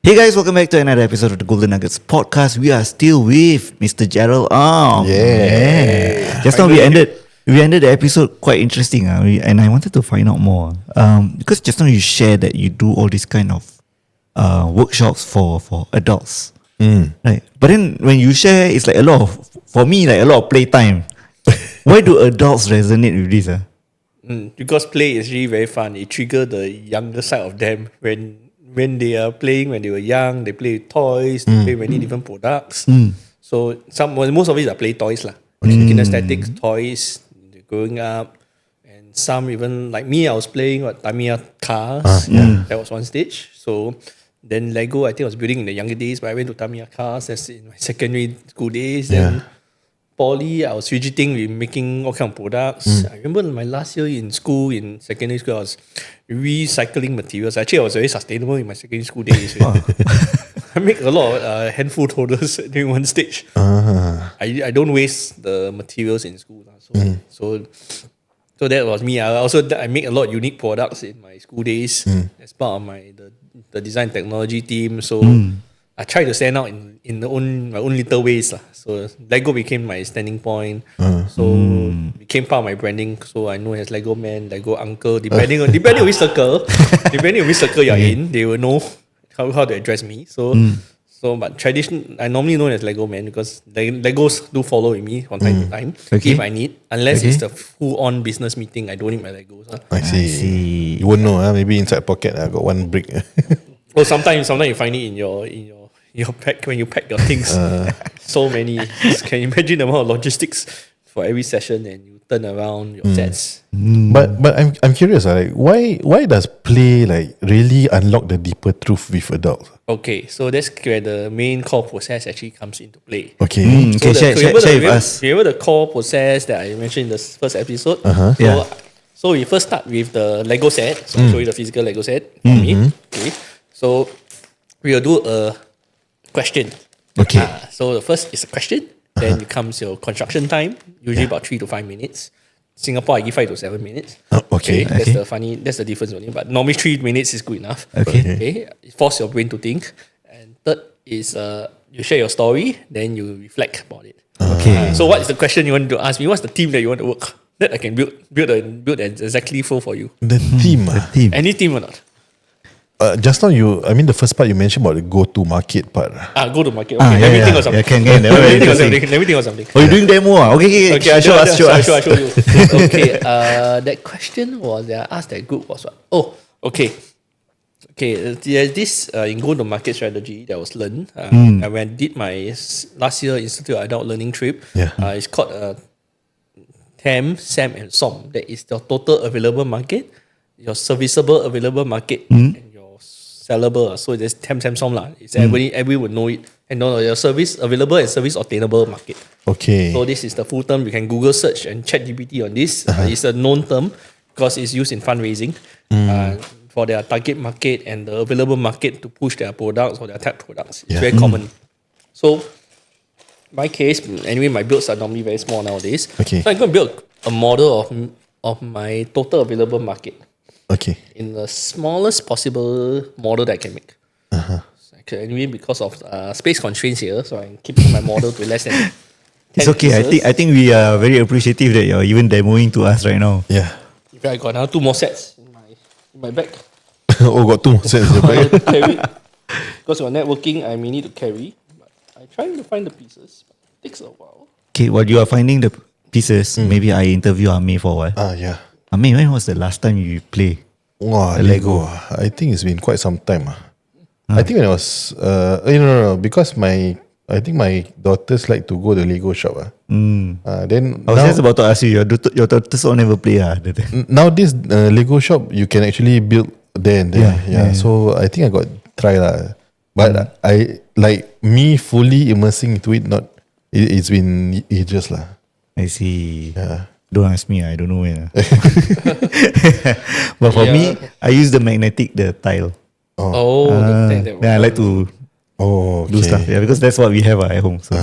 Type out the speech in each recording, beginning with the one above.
Hey guys, welcome back to another episode of the Golden Nuggets podcast. We are still with Mr. Gerald Ong. Just now we ended the episode quite interesting, and I wanted to find out more. Because just now you shared that you do all these kind of workshops for adults, right? But then when you share, it's like a lot of, for me, like a lot of playtime. Why do adults resonate with this? Because play is really very fun. It triggers the younger side of them when they are playing, when they were young, they play with toys, they play many different products. So most of it are play toys lah. Kinesthetic toys, they're growing up. And some even, like me, I was playing Tamiya cars. That was one stage. So then Lego, I think I was building in the younger days, but I went to Tamiya cars. That's in my secondary school days. Then Poly, I was fidgeting with making all kind of products. I remember my last year in school, in secondary school, I was recycling materials. Actually, I was very sustainable in my secondary school days. I make a lot of hand food holders during one stage. I don't waste the materials in school. So that was me. I make a lot of unique products in my school days as part of the design technology team. So I try to stand out in my own little ways. So Lego became my standing point. So became part of my branding. So I know as Lego man, Lego uncle, depending on which circle, you're in, they will know how to address me. But tradition, I normally known as Lego man because Legos do follow with me from time to time if I need. Unless it's the full-on business meeting, I don't need my Legos. I see. You won't know, maybe inside pocket I got one brick. Well, sometimes you find it in your pack when you pack your things. So many. Can you imagine the amount of logistics for every session and you turn around your sets? But I'm curious, like why does play like really unlock the deeper truth with adults? Okay, so that's where the main core process actually comes into play. Okay. Share with us. Remember the core process that I mentioned in the first episode? So we first start with the Lego set. So I'll show you the physical Lego set for me. Okay. So we will do a question. Okay. So the first is a question. Then becomes your construction time, usually about 3 to 5 minutes. Singapore, I give 5 to 7 minutes. Okay. That's the difference only. But normally 3 minutes is good enough. Okay. Force your brain to think. And third is you share your story, then you reflect about it. Okay. So what is the question you want to ask me? What's the team that you want to work? That I can build and exactly flow for you. The theme. Any team or not? Just now the first part you mentioned about the go-to market part. Go to market. Okay. Let me think of something. Let me think of something. Oh, you're doing demo? Okay. Show us. I'll show you. Okay. That question was that I asked that group was what? Oh, okay. Okay. There's this in go to market strategy that was learned when I did my last year Institute of Adult Learning trip. It's called TAM, SAM, and SOM. That is the total available market, your serviceable available market, and your sellable. So there's TAM, SAM, SOM lah. It's everybody would know it. And your service available and service obtainable market. Okay. So this is the full term. You can Google search and chat GPT on this. It's a known term because it's used in fundraising for their target market and the available market to push their products or their tech products. It's very common. So my case, anyway, my builds are normally very small nowadays. Okay. So I'm going to build a model of my total available market. Okay. In the smallest possible model that I can make. Anyway, because of space constraints here, so I'm keeping my model to less than 10 It's okay. pieces. I think we are very appreciative that you're even demoing to us right now. Yeah. If I got now 2 more sets in my bag. Got 2 more sets in the bag. Carry. Because for networking, I may need to carry. But I try to find the pieces. But it takes a while. Okay, while you are finding the pieces, maybe I interview Amir for a while. Yeah. Amir, when was the last time you play? Wow, Lego. I think it's been quite some time. I think when I was no, because I think my daughters like to go to the Lego shop. Then I was just about to ask you, your daughters all never play. Nowadays Lego shop you can actually build there and there. Yeah. So I think I got try lah. But I like me fully immersing into it. It's been ages lah. I see. Yeah. Don't ask me, I don't know when. But for me, I use the tile. I like to do stuff. Yeah, because that's what we have at home. So.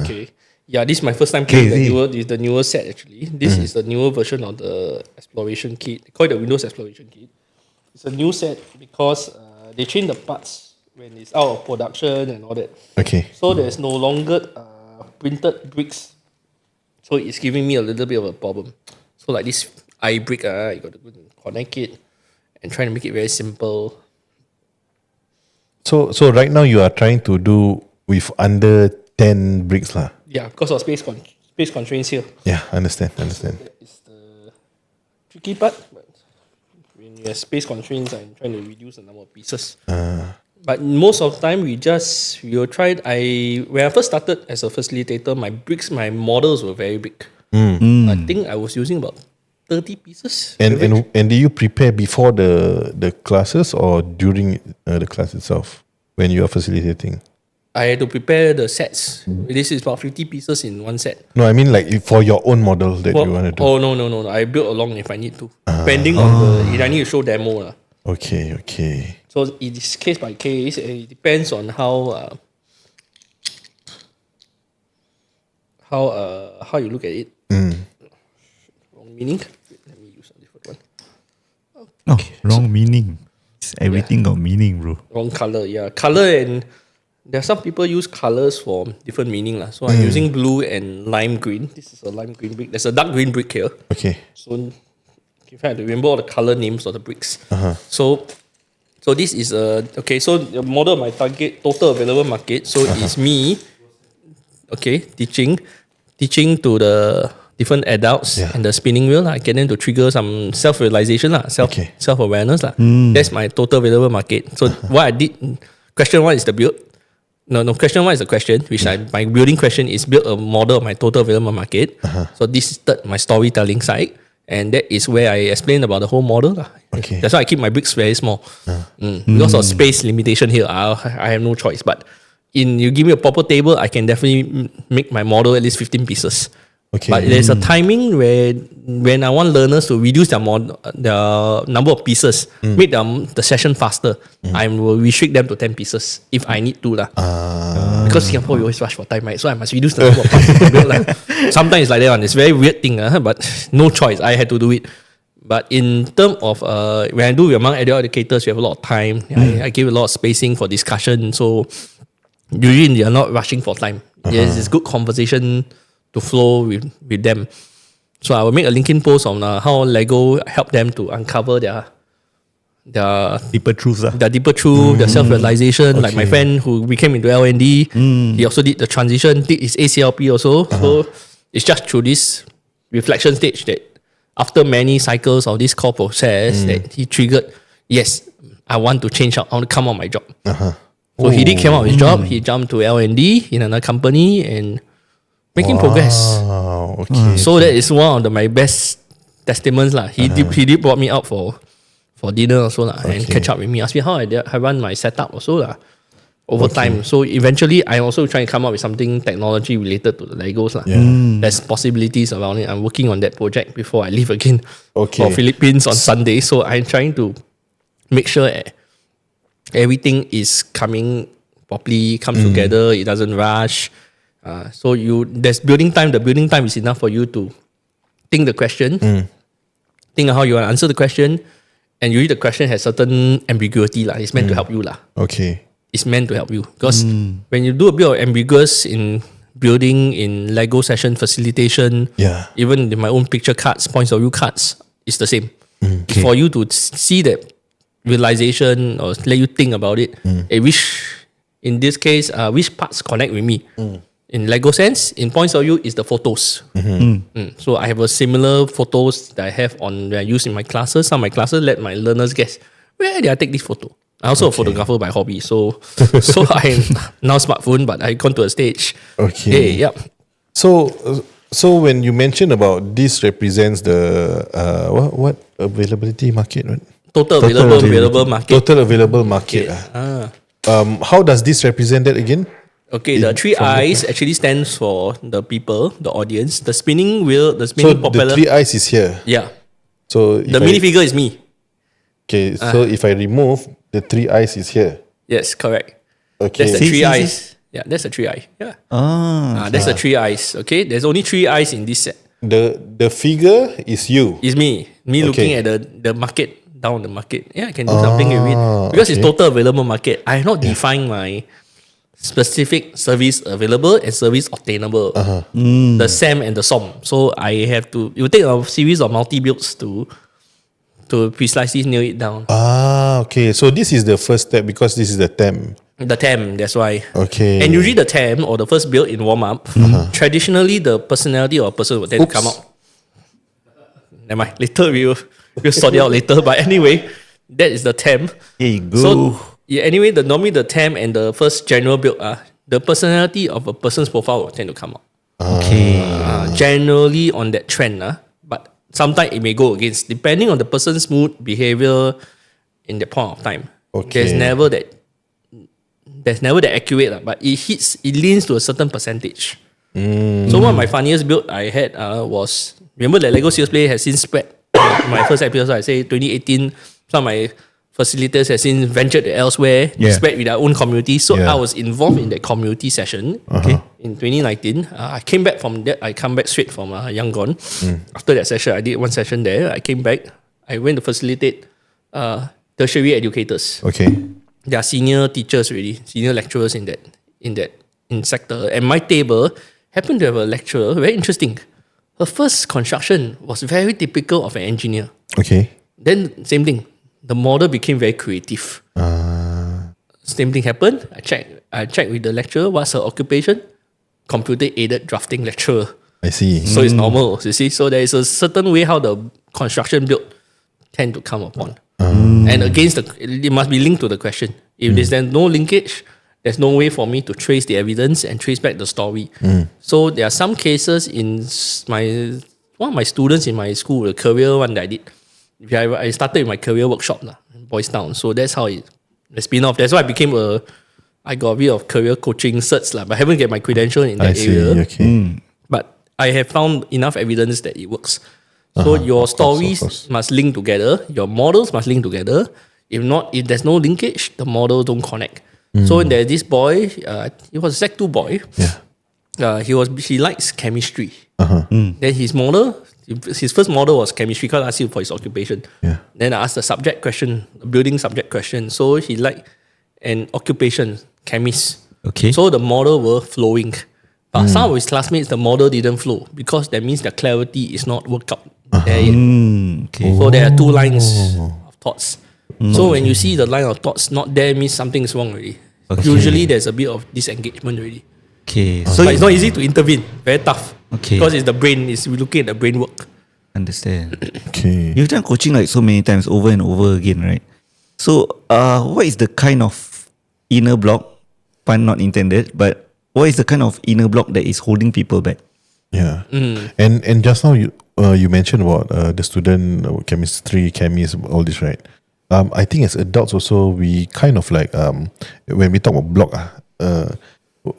Okay. Yeah, this is my first time playing the newer set actually. This is the newer version of the exploration kit. They call it the Windows exploration kit. It's a new set because they change the parts when it's out of production and all that. Okay. So there's no longer printed bricks. So it's giving me a little bit of a problem. So like this eye brick, you got to go and connect it and try to make it very simple. So right now you are trying to do with under 10 bricks lah. Yeah, because of space constraints here. Yeah, understand. That is the tricky part. But when you have space constraints, I'm trying to reduce the number of pieces. But most of the time, we will try. When I first started as a facilitator, my models were very big. I think I was using about 30 pieces. And do you prepare before the classes or during the class itself when you are facilitating? I had to prepare the sets. This is about 50 pieces in one set. No, I mean like for your own model that you want to do. Oh, no. I build along if I need to. Depending on if I need to show demo. Okay. So it is case by case. And it depends on how you look at it. Wrong meaning. Let me use a different one. No, wrong meaning. Everything got meaning, bro. Wrong color. Yeah, color, and there are some people use colors for different meaning. So I'm using blue and lime green. This is a lime green brick. There's a dark green brick here. Okay. So if I have to remember all the color names of the bricks. So this is okay. So the model of my target total available market. So it's me, okay, teaching to the different adults and the spinning wheel. I get them to trigger some self-realization, self-awareness. That's my total available market. So what I did, question one is the build. No, question one is the question, which my building question is build a model of my total available market. So this is my storytelling side. And that is where I explain about the whole model. Okay. That's why I keep my bricks very small. Because of space limitation here, I have no choice. But you give me a proper table, I can definitely make my model at least 15 pieces. Okay. But there's a timing where when I want learners to reduce their number of pieces, make the session faster, I will restrict them to 10 pieces if I need to. Because Singapore, we always rush for time, right? So I must reduce the number of parts I build. Sometimes it's like that one. It's a very weird thing, but no choice. I had to do it. But in terms of when I do among adult educators, we have a lot of time. I give a lot of spacing for discussion. So usually they are not rushing for time. There's this good conversation to flow with them. So I will make a LinkedIn post on how Lego helped them to uncover their Deeper truths. their self-realization. Like my friend who became into L&D, he also did the transition, did his ACLP also. So it's just through this reflection stage that after many cycles of this core process that he triggered, yes, I want to change out, I want to come out of my job. So he did come out of his job, he jumped to L&D in another company and making progress. Okay. So that is one of my best testaments. He did brought me out for dinner also and catch up with me. Ask me how I run my setup also over time. So eventually I'm also trying to come up with something technology related to the Legos. There's possibilities around it. I'm working on that project before I leave again for Philippines on Sunday. So I'm trying to make sure everything is coming properly, comes together, it doesn't rush. So there's building time. The building time is enough for you to think the question, think how you want to answer the question, and usually the question has certain ambiguity. It's meant to help you. Okay. It's meant to help you. Because when you do a bit of ambiguous in building, in Lego session facilitation, even in my own picture cards, points of view cards, it's the same. For you to see that realization or let you think about it, in this case, which parts connect with me. In Lego sense, in points of view, is the photos. So I have a similar photos that I have that I use in my classes. Some of my classes let my learners guess, where did I take this photo? I'm also a photographer by hobby. So I'm now smartphone, but I gone to a stage. Okay. So when you mention about this represents the what availability market, right? Total available market. Total available market. How does this represent that again? Okay, the three eyes actually stands for the people, the audience. The spinning wheel, the spinning propeller. The three eyes is here. Yeah. So the minifigure is me. Okay, so if I remove, the three eyes is here. Yes, correct. Okay. That's the three eyes. Yeah, that's the three eye. Yeah. That's the three eyes. Okay, there's only three eyes in this set. The figure is you. It's me. Me looking at the market, down the market. Yeah, I can do something with it because it's total available market. I have not defined my specific service available and service obtainable. The SAM and the SOM. So I have to. It will take a series of multi builds to precisely nail it down. Okay. So this is the first step because this is the TEM. The TAM, that's why. Okay. And usually the TAM or the first build in warm up, traditionally the personality of a person will tend to come out. Never mind. Later we'll sort it out later. But anyway, that is the TAM. Here you go. So anyway, normally the TAM and the first general build the personality of a person's profile will tend to come out. Okay. Generally on that trend, but sometimes it may go against depending on the person's mood, behavior in that point of time. Okay. There's never that accurate, but it leans to a certain percentage. So one of my funniest build I had was, remember that Lego Serious Play has since spread. My first episode, I say 2018, some of my facilitators have since ventured elsewhere, spread with their own community. So I was involved in that community session in 2019. I came back from that. I come back straight from Yangon. After that session, I did one session there. I came back. I went to facilitate tertiary educators. Okay. They are senior teachers already, senior lecturers in sector. And my table happened to have a lecturer, very interesting. Her first construction was very typical of an engineer. Okay. Then same thing. The model became very creative. Same thing happened. I checked with the lecturer, what's her occupation? Computer aided drafting lecturer. I see. So it's normal, you see. So there is a certain way how the construction build tend to come upon. And it must be linked to the question. If there's then no linkage, there's no way for me to trace the evidence and trace back the story. So there are some cases in one of my students in my school, the career one that I did. I started with my career workshop in Boys Town. So that's how it spin off. That's why I got a bit of career coaching certs, but I haven't get my credential in that area. Okay. But I have found enough evidence that it works. So your stories must link together. Your models must link together. If not, if there's no linkage, the models don't connect. So there's this boy, he was a Sec 2 boy. Yeah. He likes chemistry. Then his first model was chemistry because I asked him for his occupation. Yeah. Then I asked the subject question, building subject question. So he liked an occupation, chemist. Okay. So the model were flowing. But some of his classmates, the model didn't flow because that means the clarity is not worked out there yet. Okay. So there are two lines of thoughts. So when you see the line of thoughts not there, means something is wrong already. Okay. Usually there's a bit of disengagement already. Okay. So it's not easy to intervene. Very tough. Okay. Because it's the brain. We're looking at the brain work. Understand. Okay. You've done coaching like so many times over and over again, right? So, what is the kind of inner block, pun not intended, but what is the kind of inner block that is holding people back? Yeah. And just now you mentioned about the student chemistry, chemist, all this, right? I think as adults also we kind of like when we talk about block,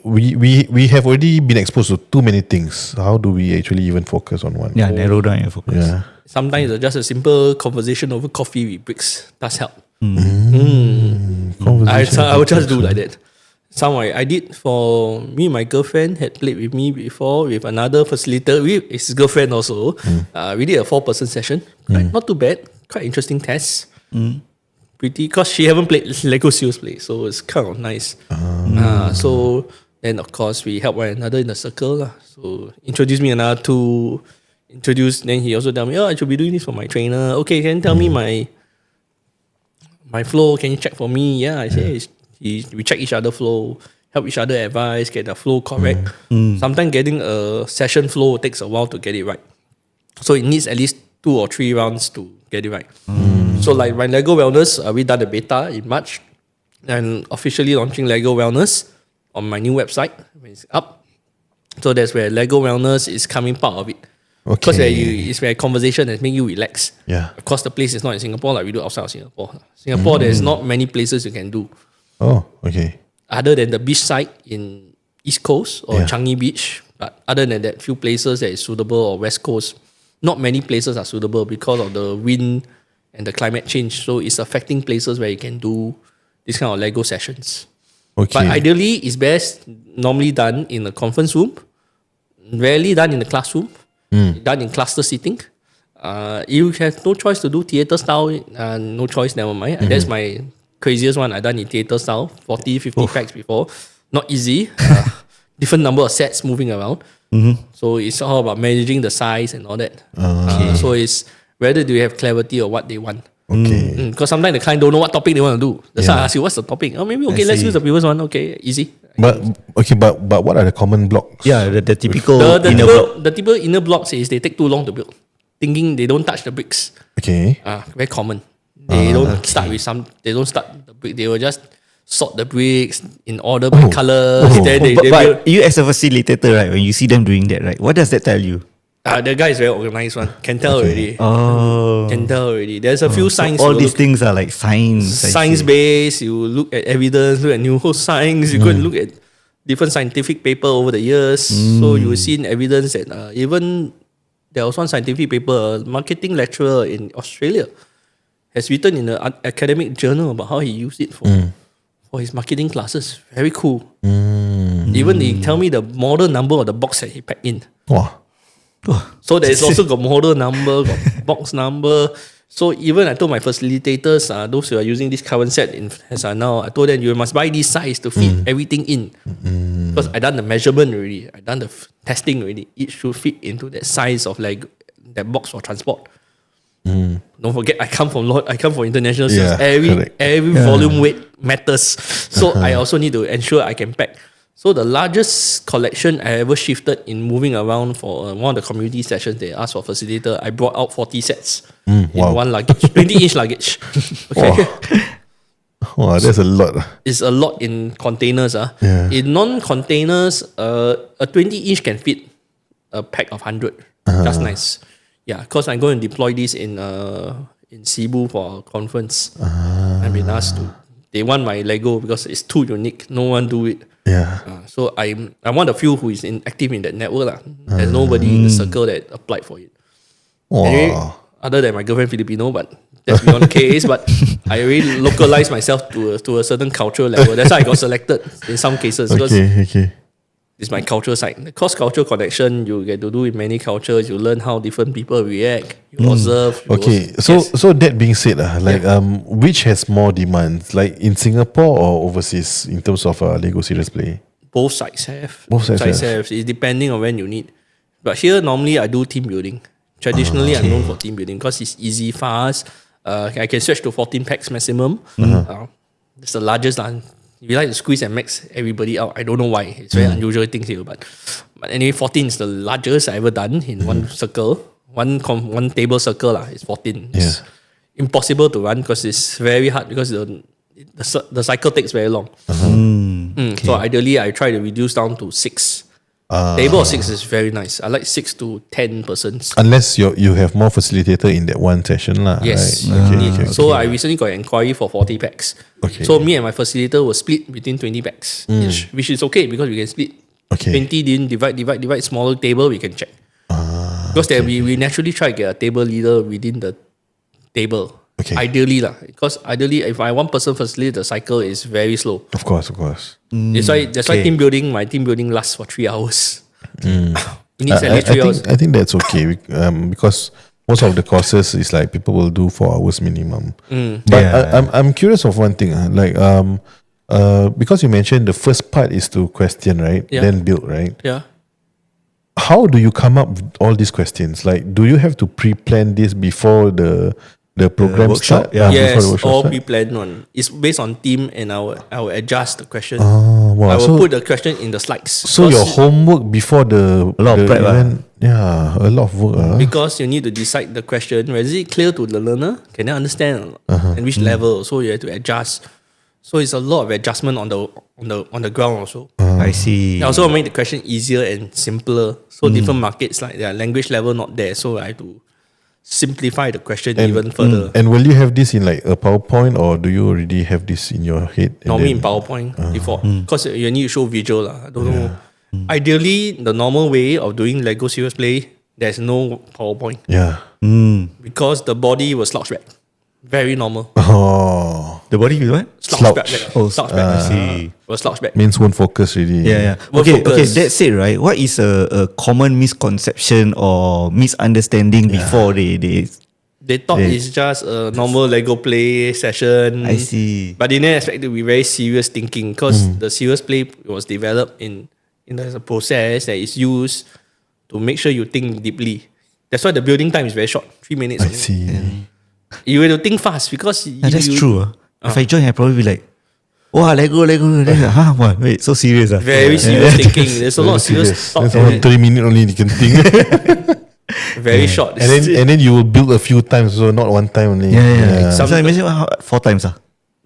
we have already been exposed to too many things. How do we actually even focus on one? Yeah, narrow down your focus. Yeah. Sometimes just a simple conversation over coffee with bricks does help. I would just do like that. I did for me, my girlfriend had played with me before with another facilitator, with his girlfriend also. We did a 4-person session. Not too bad. Quite interesting test. Pretty, because she haven't played Lego Serious Play, so it's kind of nice. So then of course we help one another in the circle. So introduce me another two. Then he also tell me, I should be doing this for my trainer. Okay, can you tell me my flow? Can you check for me? Yeah, I say we check each other flow, help each other advise, get the flow correct. Sometimes getting a session flow takes a while to get it right. So it needs at least 2 or 3 rounds to get it right. So like my Lego Wellness, we done the beta in March and officially launching Lego Wellness on my new website when it's up. So that's where Lego Wellness is coming part of it. Because it's where conversation that make you relax. Yeah. Of course, the place is not in Singapore like we do outside of Singapore. Singapore, there's not many places you can do. Oh, okay. Other than the beach site in East Coast or Changi Beach. But other than that, few places that is suitable or West Coast, not many places are suitable because of the wind and the climate change. So it's affecting places where you can do this kind of Lego sessions. Okay. But ideally, it's best normally done in a conference room, rarely done in the classroom, done in cluster seating. You have no choice to do theater style. No choice, never mind. That's my craziest one I done in theater style. 40, 50 packs before. Not easy. Different number of sets moving around. So it's all about managing the size and all that. So it's whether do you have clarity or what they want. Okay. Because sometimes the client don't know what topic they want to do. That's why I ask you, what's the topic? Oh, maybe okay, let's use the previous one. Okay, easy. But what are the common blocks? Yeah, the typical The inner block. typical inner blocks is they take too long to build. Thinking they don't touch the bricks. Okay. Very common. They don't start with they don't start the brick. They will just sort the bricks in order by colors. Then they build. But you as a facilitator, right, when you see them doing that, right, what does that tell you? The guy is very organized one. Can tell already. Oh. Can tell already. There's a few signs. All these things are like signs. Science based. You look at evidence, look at new science. You go and look at different scientific paper over the years. So you will see in evidence that even there was one scientific paper, a marketing lecturer in Australia has written in an academic journal about how he used it for his marketing classes. Very cool. Even they tell me the model number of the box that he packed in. Wow. So there's also got model number, got box number. So even I told my facilitators, those who are using this current set as I now, I told them you must buy this size to fit everything in. Because I done the measurement already, I done the testing already. It should fit into that size of like that box for transport. Don't forget, I come from international sales. Every volume weight matters. So I also need to ensure I can pack. So the largest collection I ever shifted in moving around for one of the community sessions, they asked for facilitator. I brought out 40 sets in one luggage, 20-inch luggage. Okay. Wow, that's a lot. It's a lot in containers. In non-containers, a 20-inch can fit a pack of 100. That's nice. Yeah, because I'm going to deploy this in Cebu for a conference. I've been asked to. They want my Lego because it's too unique. No one do it. Yeah. So I'm one of the few who is active in that network. There's nobody in the circle that applied for it. Wow. Anyway, other than my girlfriend Filipino, but that's beyond the case. But I really localized myself to a certain cultural level. That's why I got selected in some cases. Okay. It's my cultural side. The cross-cultural connection you get to do in many cultures. You learn how different people react. You observe. So that being said, which has more demands, like in Singapore or overseas, in terms of Lego serious play? Both sides have. Both sides have. It's depending on when you need. But here, normally, I do team building. Traditionally, I'm known for team building because it's easy, fast. I can stretch to 14 packs maximum. It's the largest one. You like to squeeze and max everybody out. I don't know why. It's very unusual things here. But anyway, 14 is the largest I ever done in one circle. One table circle. It's 14. It's impossible to run because it's very hard because the cycle takes very long. So ideally, I try to reduce down to 6. Table of 6 is very nice. I like 6 to 10 persons. Unless you have more facilitator in that one session. Yes. Right? Okay. So I recently got an inquiry for 40 packs. Okay. So me and my facilitator will split between 20 packs each, which is okay because we can split. Okay. 20 didn't divide smaller table, we can check. Because we naturally try to get a table leader within the table. Okay. Ideally, because if I one person facilitate, the cycle is very slow. Of course. That's why my team building lasts for 3 hours. It needs at least 3 hours. I think that's okay because most of the courses is like people will do 4 hours minimum. But I'm curious of one thing. Because you mentioned the first part is to question, right? Yeah. Then build, right? Yeah. How do you come up with all these questions? Like, do you have to pre-plan this before the program workshop? start? Yes, before the all start? pre-planned one. It's based on theme and I will adjust the question. Wow. I will put the question in the slides. So your homework before the A lot of prep, event, a lot of work. Because you need to decide the question. Is it clear to the learner? Can they understand? And which level? So you have to adjust. So it's a lot of adjustment on the ground also. I see. I also make the question easier and simpler. So different markets, like their language level not there. So I have to simplify the question even further. And will you have this in like a PowerPoint or do you already have this in your head? Normally in PowerPoint before. Because you need to show visual. I don't know. Ideally, the normal way of doing Lego serious play, there's no PowerPoint. Yeah. Because the body will slouch back. Very normal. Oh. The body with what? Slouch back. Oh, Slouch back. I see. Slouch back. Means won't focus really. Yeah. Won't Okay. focus. That's it, right? What is a common misconception or misunderstanding before They thought it's just a normal Lego play session. I see. But they didn't expect it to be very serious thinking because the serious play was developed in as a process that is used to make sure you think deeply. That's why the building time is very short, 3 minutes. I see. You have to think fast because That's true. If I join, I'd probably be like, wow, Lego. Huh? What? Wait, so serious. Very serious thinking. There's a lot of serious thought. That's around 3 minutes only you can think. Very short. and then you will build a few times, so not one time only. Yeah. So I mentioned 4 times.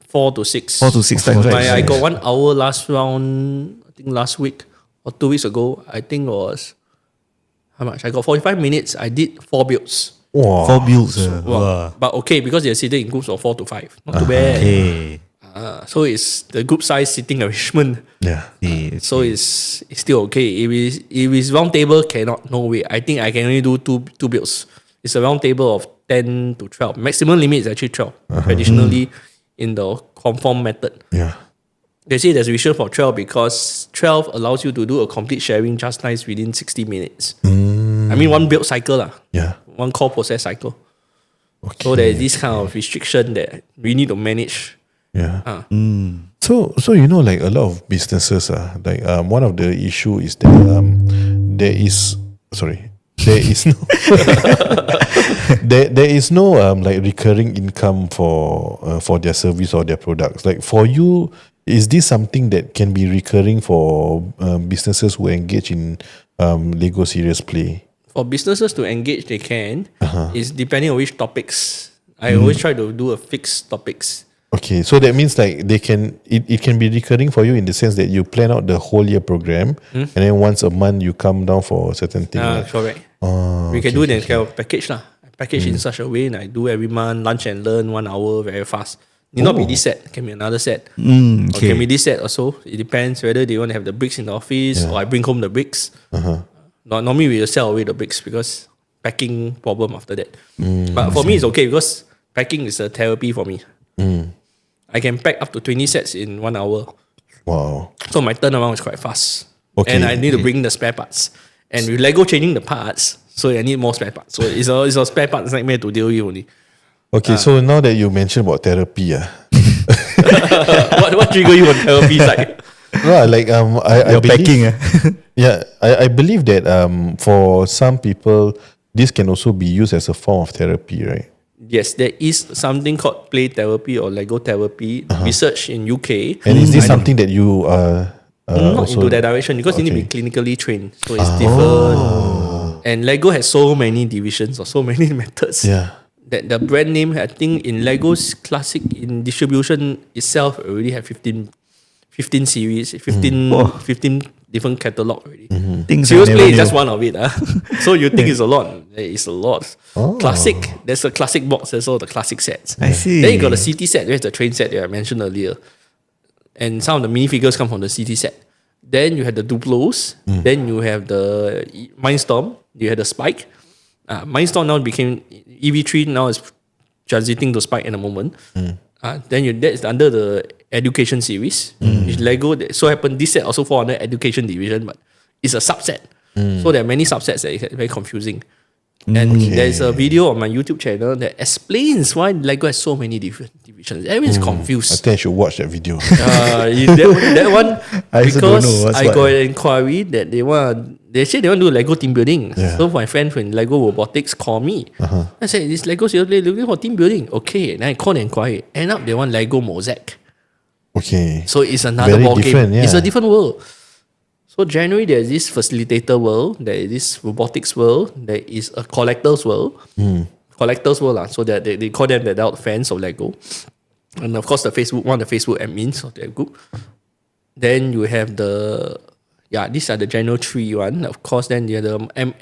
4 to 6. 4 to 6 times. Right? I got 1 hour last round, I think last week or 2 weeks ago. I think it was, how much? I got 45 minutes. I did 4 builds. Wow. 4 builds. Wow. But okay, because they're sitting in groups of 4 to 5. Not too bad. Okay. So it's the group size sitting arrangement. Yeah. So it's still okay. If it's round table, cannot, no way. I think I can only do two builds. It's a round table of 10 to 12. Maximum limit is actually 12. Traditionally, in the conform method. Yeah. They say there's a reason for 12 because 12 allows you to do a complete sharing just nice within 60 minutes. I mean, one build cycle, Yeah. one core process cycle. Okay. So there's this kind of restriction that we need to manage. Yeah. So like a lot of businesses like one of the issue is that there is no there is no like recurring income for their service or their products. Like for you, is this something that can be recurring for businesses who engage in Lego serious play? For businesses to engage, they can. It's depending on which topics. I always try to do a fixed topics. Okay, so that means like it can be recurring for you in the sense that you plan out the whole year program and then once a month you come down for a certain thing. Correct. We can do it in kind of package lah. Package in such a way, and I do every month lunch and learn 1 hour very fast. Need not be this set, can be another set. Or can be this set also. It depends whether they want to have the bricks in the office or I bring home the bricks. Normally we will sell away the bricks because packing problem after that. But for me it's okay because packing is a therapy for me. I can pack up to 20 sets in 1 hour. Wow. So my turnaround is quite fast. Okay. And I need to bring the spare parts. And with Lego changing the parts, so I need more spare parts. So it's a spare parts nightmare to deal with only. Okay, so now that you mentioned about therapy, What trigger you on therapy side? no, like I You're believe, packing. yeah, I believe that for some people this can also be used as a form of therapy, right? Yes, there is something called play therapy or Lego therapy. Research in UK. And is this something that you not also into that direction because you need to be clinically trained. So it's different. And Lego has so many divisions or so many methods. Yeah. That the brand name, I think in Lego's classic in distribution itself already have 15 series, 15 different catalog already. Things Serious I never Play is knew. just one of it. So you think it's a lot. There is a lot. Classic, there's a classic box, there's all the classic sets. I see. Then you got the CT set, there's the train set that I mentioned earlier. And some of the minifigures come from the CT set. Then you have the Duplos. Then you have the Mindstorm. You have the Spike. Mindstorm now became EV3. Now is transiting to Spike in a moment. Then that is under the education series. Which Lego. So happened this set also fall under education division, but it's a subset. So there are many subsets that is very confusing. And there's a video on my YouTube channel that explains why Lego has so many different divisions. Everyone's confused. I think I should watch that video. That one I also don't because know what's I what. got an inquiry that they say they want to do Lego team building. Yeah. So my friend from Lego Robotics called me. I said, this Lego seriously looking for team building. Okay, then I called the inquiry. End up they want Lego Mosaic. Okay. So it's another Very ball game. different, yeah. It's a different world. So generally there's this facilitator world, there is this robotics world, there is a collector's world. Collector's world. So that they call them the adult fans of Lego. And of course one of the Facebook admins of that group. Then you have these are the general three one. Of course, then you have the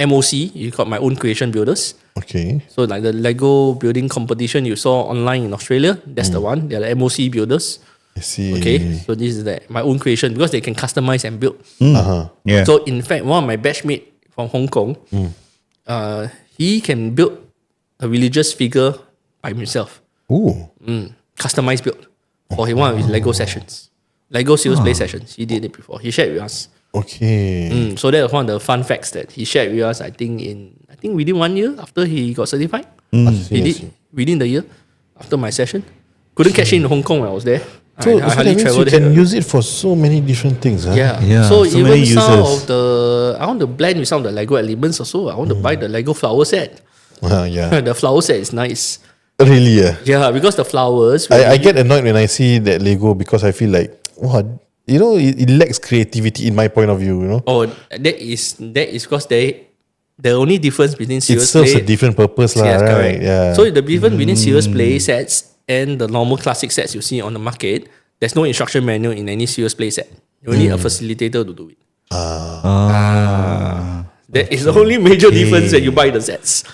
MOC, you got my own creation builders. Okay. So like the Lego building competition you saw online in Australia, that's the one. They're the MOC builders. I see. Okay, so this is my own creation because they can customize and build. Yeah. So in fact, one of my batchmate from Hong Kong, he can build a religious figure by himself. Ooh. Customized build. for one of his Lego sessions. Lego serious play sessions. He did it before. He shared with us. Okay. So that was one of the fun facts that he shared with us. I think within 1 year after he got certified. He did within the year after my session. Couldn't catch it in Hong Kong when I was there. So, I so hardly that means you traveled can there. use it for so many different things. Huh? Yeah, So, so even many some uses. of the I want to blend with some of the Lego elements also. I want to buy the Lego flower set. Yeah. The flower set is nice. Really? Yeah. Yeah, because the flowers. I get annoyed when I see that Lego because I feel like, it lacks creativity in my point of view. Oh, that is because the only difference between It serious serves play. a different purpose, lah, Yes, right? correct. Yeah. So the difference between serious play sets and the normal classic sets you see on the market, there's no instruction manual in any serious play set. You need a facilitator to do it. That is the only major difference when you buy the sets.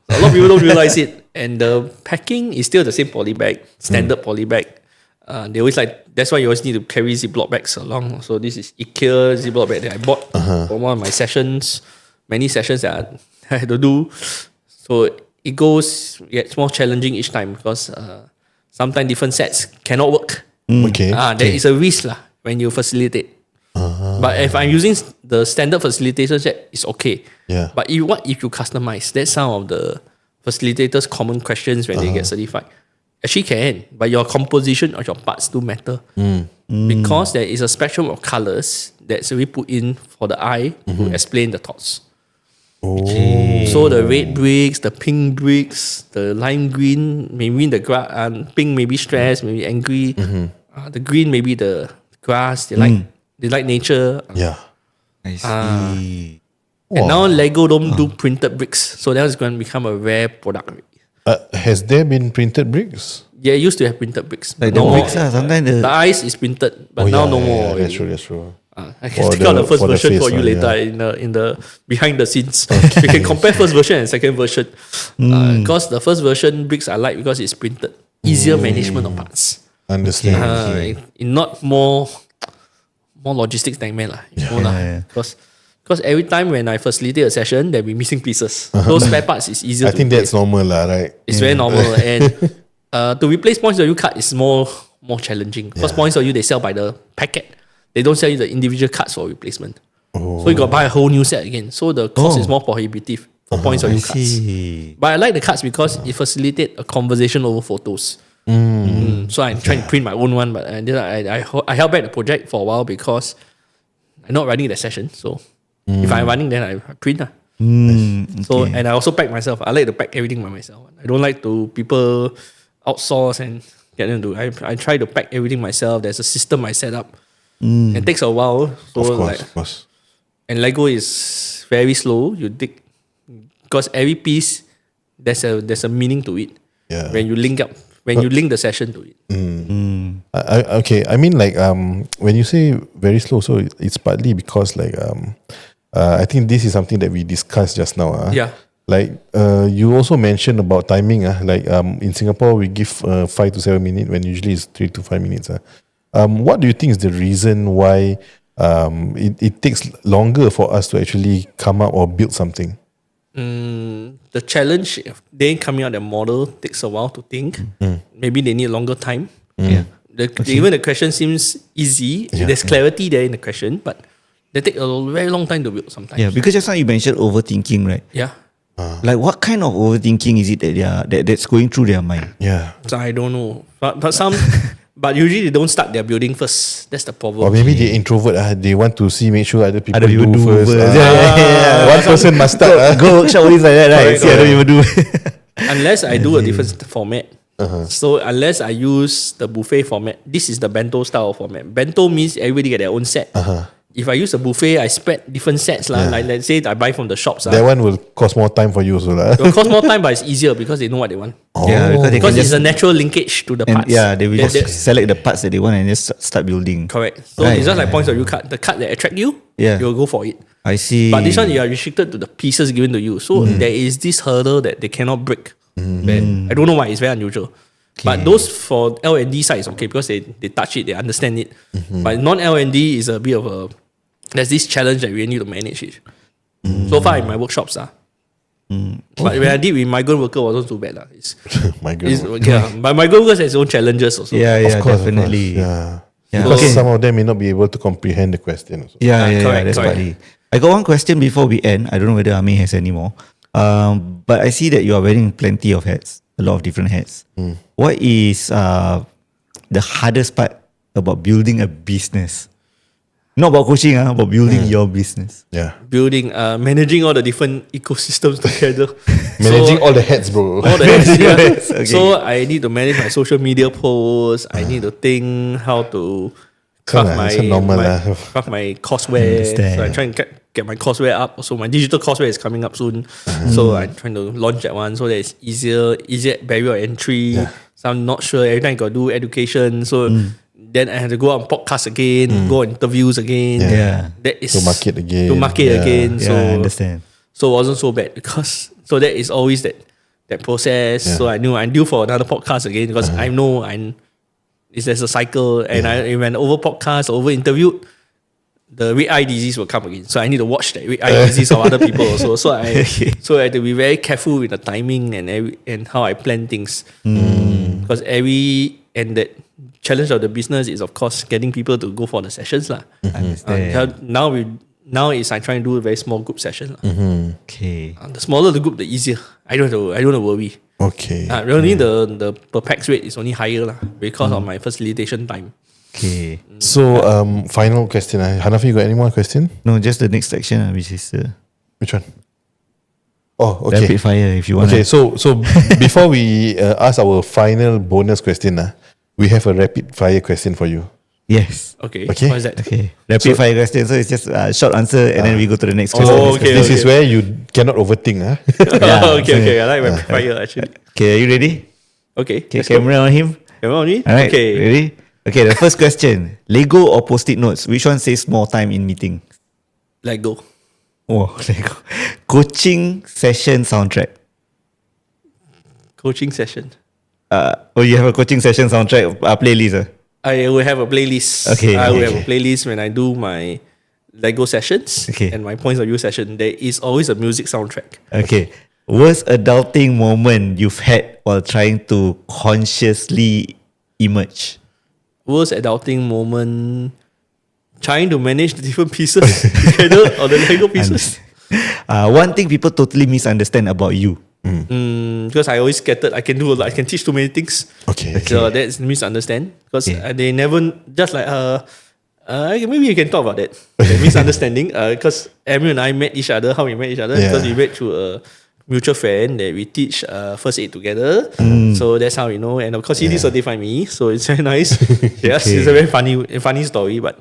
A lot of people don't realize it. And the packing is still the same poly bag, standard poly bag. They always that's why you always need to carry Ziploc bags along. So this is IKEA Ziploc bag that I bought for one of my sessions, many sessions that I had to do. So it gets more challenging each time because sometimes different sets cannot work. Okay. There is a risk when you facilitate. But if I'm using the standard facilitation set, it's okay. Yeah. But what if you customize? That's some of the facilitators' common questions when they get certified. Actually can, but your composition of your parts do matter. Because there is a spectrum of colors that's really put in for the eye to explain the thoughts. So the red bricks, the pink bricks, the lime green, maybe pink maybe stressed, maybe angry. The green maybe the grass. They like nature. Yeah. I see. And now Lego don't do printed bricks, so that is going to become a rare product. Has there been printed bricks? Yeah, it used to have printed bricks. Like the no more. bricks, sometimes The eyes is printed, but now no more. Yeah, that's already. true. I can For take out the first for the version face for you one, later in the behind the scenes. We can compare first version and second version. Because the first version bricks I like because it's printed, easier management of parts. Understand. Not more logistics nightmare lah. Because every time when I facilitate a session, there'll be missing pieces. Those spare parts is easier. I think that's normal, lah, right? It's very normal, and to replace points of view card is more challenging because points of view they sell by the packet. They don't sell you the individual cards for replacement. So you got to buy a whole new set again. So the cost is more prohibitive for points of view cards. But I like the cards because it facilitates a conversation over photos. So I'm trying to print my own one, but I held back the project for a while because I'm not running the session. So if I'm running, then I print. So and I also pack myself. I like to pack everything by myself. I don't like to people outsource and get them to do. I try to pack everything myself. There's a system I set up. It takes a while. So Of course. And Lego is very slow. You dig because every piece there's a meaning to it. Yeah. When you link the session to it. Okay, I mean when you say very slow, so it's partly because I think this is something that we discussed just now. Yeah. You also mentioned about timing. In Singapore we give 5 to 7 minutes when usually it's 3 to 5 minutes. What do you think is the reason why it takes longer for us to actually come up or build something? The challenge of they coming out the model takes a while to think. Maybe they need longer time. Even the question seems easy. There's clarity there in the question, but they take a very long time to build sometimes. Yeah, because just now you mentioned overthinking, right? Yeah. Like what kind of overthinking is it that's going through their mind? Yeah. So I don't know. But some but usually they don't start their building first. That's the problem. Or maybe they introvert. They want to make sure other people Other people do do first. first. Yeah. One person must start. Go workshop always like that, right? Correct, See other people do. Unless I do a different format. So unless I use the buffet format, this is the bento style format. Bento means everybody get their own set. If I use a buffet, I spread different sets. Like let's say I buy from the shops. That one will cost more time for you also. It will cost more time, but it's easier because they know what they want. Yeah, because they Because can it's just a natural linkage to the parts. they will just select the parts that they want and just start building. Correct. So Right. it's just like points of view card. The card that attract you, you'll go for it. I see. But this one, you are restricted to the pieces given to you. So there is this hurdle that they cannot break. I don't know why. It's very unusual. But those for L&D side is okay because they touch it, they understand it. But non-L&D is a bit of there's this challenge that we need to manage it. So far in my workshops, But when I did with migrant worker, wasn't too bad lah. Migrant. But migrant workers has its own challenges also. Yeah, Of course, definitely. Yeah. Yeah. Because Okay. some of them may not be able to comprehend the question also. Yeah, correct, that's correct. partly. I got one question before we end. I don't know whether Ami has any more. But I see that you are wearing plenty of hats, a lot of different hats. What is the hardest part about building a business? Not about coaching, about building your business. Yeah. Building, managing all the different ecosystems together. Managing all the hats, bro. all the heads, yeah. Okay. So I need to manage my social media posts. I need to think how to craft It's normal lah. craft my courseware. Understand. So I'm trying to get my courseware up. So my digital courseware is coming up soon. So I'm trying to launch that one so that it's easier barrier of entry. So I'm not sure. Every time I got to do education. So then I have to go out on podcast again, go on interviews again. Yeah. That is To market again. again. Yeah, So I understand. so it wasn't so bad because so that is always that process. So I knew I'm due for another podcast again because I know there's a cycle and when over podcast, over interviewed, the red eye disease will come again. So I need to watch that red eye disease of other people also. So I have to be very careful with the timing and how I plan things. Because that challenge of the business is of course getting people to go for the sessions lah. Understand. Now is I'm trying to do a very small group session lah. Okay. The smaller the group, the easier. I don't have to worry. Okay. Only the per pax rate is only higher lah because of my facilitation time. Okay. So, final question. Hanafi, you got any more question? No, just the next section, which is Which one? Oh, okay. rapid fire. If you want. Okay, so before we ask our final bonus question, we have a rapid fire question for you. Yes. Okay. Okay. What is that? Okay. Rapid fire question. So it's just a short answer, and then we go to the next question. Oh, okay. This is where you cannot overthink. Yeah, okay. I like rapid fire actually. Okay, are you ready? Okay. Okay, let's go. camera on him. Camera on me? All right. Okay. Ready? Okay, the first question. Lego or Post-it notes? Which one saves more time in meeting? Let go. Oh, Lego. Coaching session soundtrack. Coaching session. You have a coaching session soundtrack playlist. I will have a playlist. Okay, I will okay. have a playlist when I do my Lego sessions Okay. and my points of view session. There is always a music soundtrack. Okay. Worst adulting moment you've had while trying to consciously emerge? Worst adulting moment. Trying to manage the different pieces together or the Lego pieces. One thing people totally misunderstand about you. Because I always scattered. I can teach too many things. Okay. So that's misunderstand. Because Okay. they never just like maybe you can talk about that. The misunderstanding. Because Emil and I met each other. How we met each other? Yeah. Because we met through a mutual friend that we teach first aid together. So that's how we know. And of course he did certify me. So it's very nice. Yes, it's a very funny story. But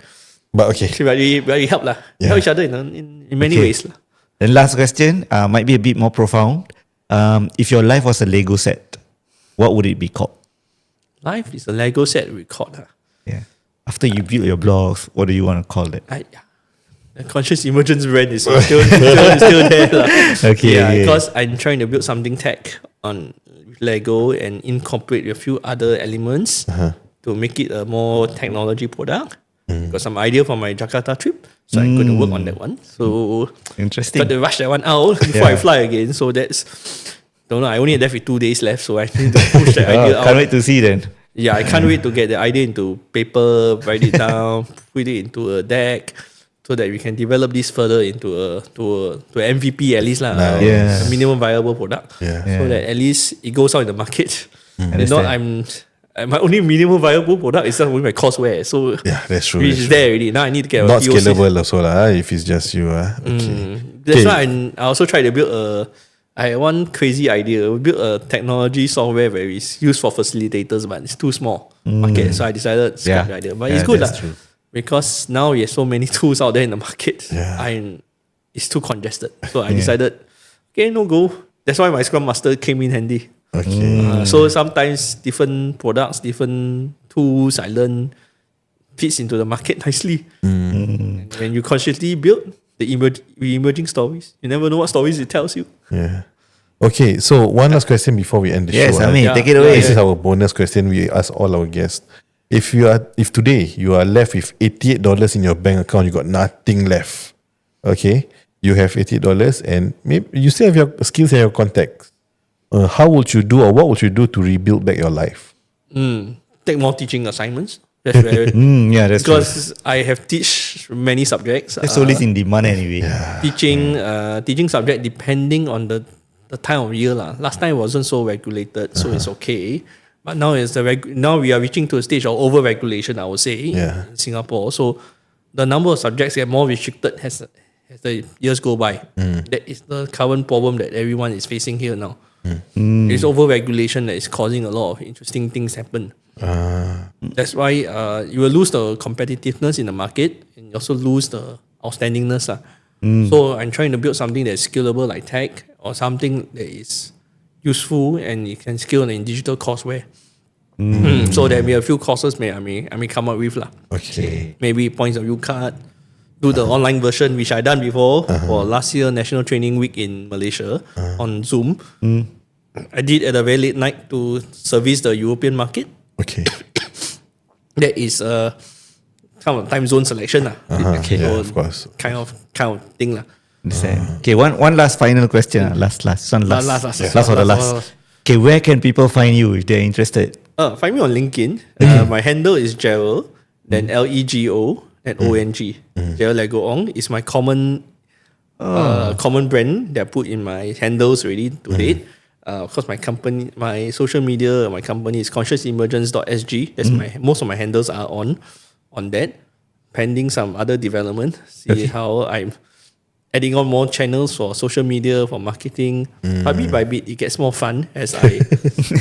okay. we help lah. Yeah. Help each other in many Okay. ways lah. The last question might be a bit more profound. If your life was a Lego set, what would it be called? Life is a Lego set record. Yeah. After you build your blogs, what do you want to call it? The Conscious Emergence brand is still there lah. Okay, Yeah, okay. because I'm trying to build something tech on Lego and incorporate a few other elements to make it a more technology product. Got some idea for my Jakarta trip, so I'm going to work on that one. So Interesting. got to rush that one out before I fly again. So that's don't know. I only left with 2 days left, so I need to push that idea out. Can't wait to see then. Yeah, I can't wait to get the idea into paper, write it down, put it into a deck, so that we can develop this further into a MVP at least lah. Nice. Yeah. A minimum viable product. Yeah. So that at least it goes out in the market. And not Understand. my only minimum viable product is just only my courseware. So Yeah, that's true. which is there already. Now I need to get Not a POC. scalable also lah. If it's just you, okay. That's Okay. why I also try to build I had one crazy idea. We built a technology software where it's used for facilitators, but it's too small market. So I decided to scrap the idea. But it's good that's lah, true. because now we have so many tools out there in the market. Yeah. It's too congested. So I decided, okay, no go. That's why my Scrum Master came in handy. Okay. So sometimes different products, different tools I learn fits into the market nicely. And when you consciously build the emerging stories, you never know what stories it tells you. Yeah. Okay, so one last question before we end the Yes, show. I mean, Yeah. take it away. This is our bonus question we ask all our guests. If today you are left with $88 in your bank account, you got nothing left. Okay, you have $80, and maybe you still have your skills and your contacts. How would you do, or what would you do to rebuild back your life? Take more teaching assignments. That's very Yeah, that's true. because I have teach many subjects. That's always in demand anyway. Teaching subject depending on the time of year lah. Last time it wasn't so regulated, so it's okay. But now now we are reaching to a stage of over regulation, I would say, in Singapore. So the number of subjects get more restricted as the years go by. That is the current problem that everyone is facing here now. It's over regulation that is causing a lot of interesting things happen. That's why you will lose the competitiveness in the market, and you also lose the outstandingness lah. So I'm trying to build something that's scalable like tech, or something that is useful and you can scale in digital courseware. So there may be a few courses I may come up with lah. Okay. Maybe points of view card, do the online version which I done before for last year National Training Week in Malaysia on Zoom. I did at a very late night to service the European market. Okay. That is kind of time zone selection lah. Okay. Yeah, So of course. kind of thing lah. Okay, one last final question. Last of the last. Okay, where can people find you if they're interested? Find me on LinkedIn. My handle is Gerald, then Lego, then Ong. Gerald Lego Ong is my common brand that I put in my handles already to date. Of course, my social media, my company is consciousemergence.sg. That's most of my handles are on that. Pending some other development, see how I'm adding on more channels for social media, for marketing. But bit by bit, it gets more fun as I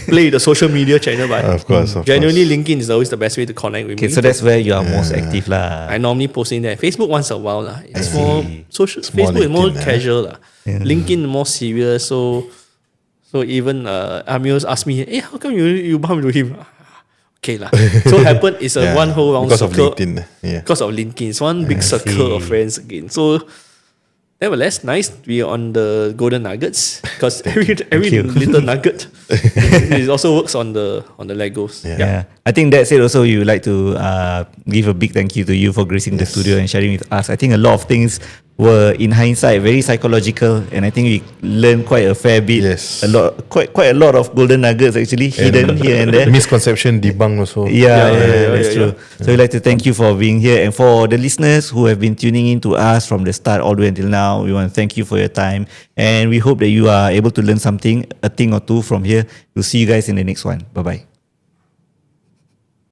play the social media channel. But Of course. genuinely, LinkedIn is always the best way to connect with Okay, me. so that's where you are most active lah. I normally post in there. Facebook once a while lah. It's more social. It's more Facebook is more LinkedIn, casual lah. LinkedIn more serious. So even Amir asked me, "Hey, how come you bump into him?" Okay lah. So happened is a one whole round because circle. of LinkedIn. Yeah. Because of LinkedIn, it's one big circle of friends again. So nevertheless, nice to be on the golden nuggets because every little nugget it also works on the Legos. Yeah. I think that's it. Also, you would like to give a big thank you to you for gracing the studio and sharing with us. I think a lot of things were in hindsight very psychological, and I think we learned quite a fair bit. Yes. Quite a lot of golden nuggets actually hidden here and there. Misconception debunked also. Yeah, that's true. So we'd like to thank you for being here, and for the listeners who have been tuning in to us from the start all the way until now, we want to thank you for your time, and we hope that you are able to learn something, a thing or two from here. We'll see you guys in the next one. Bye bye.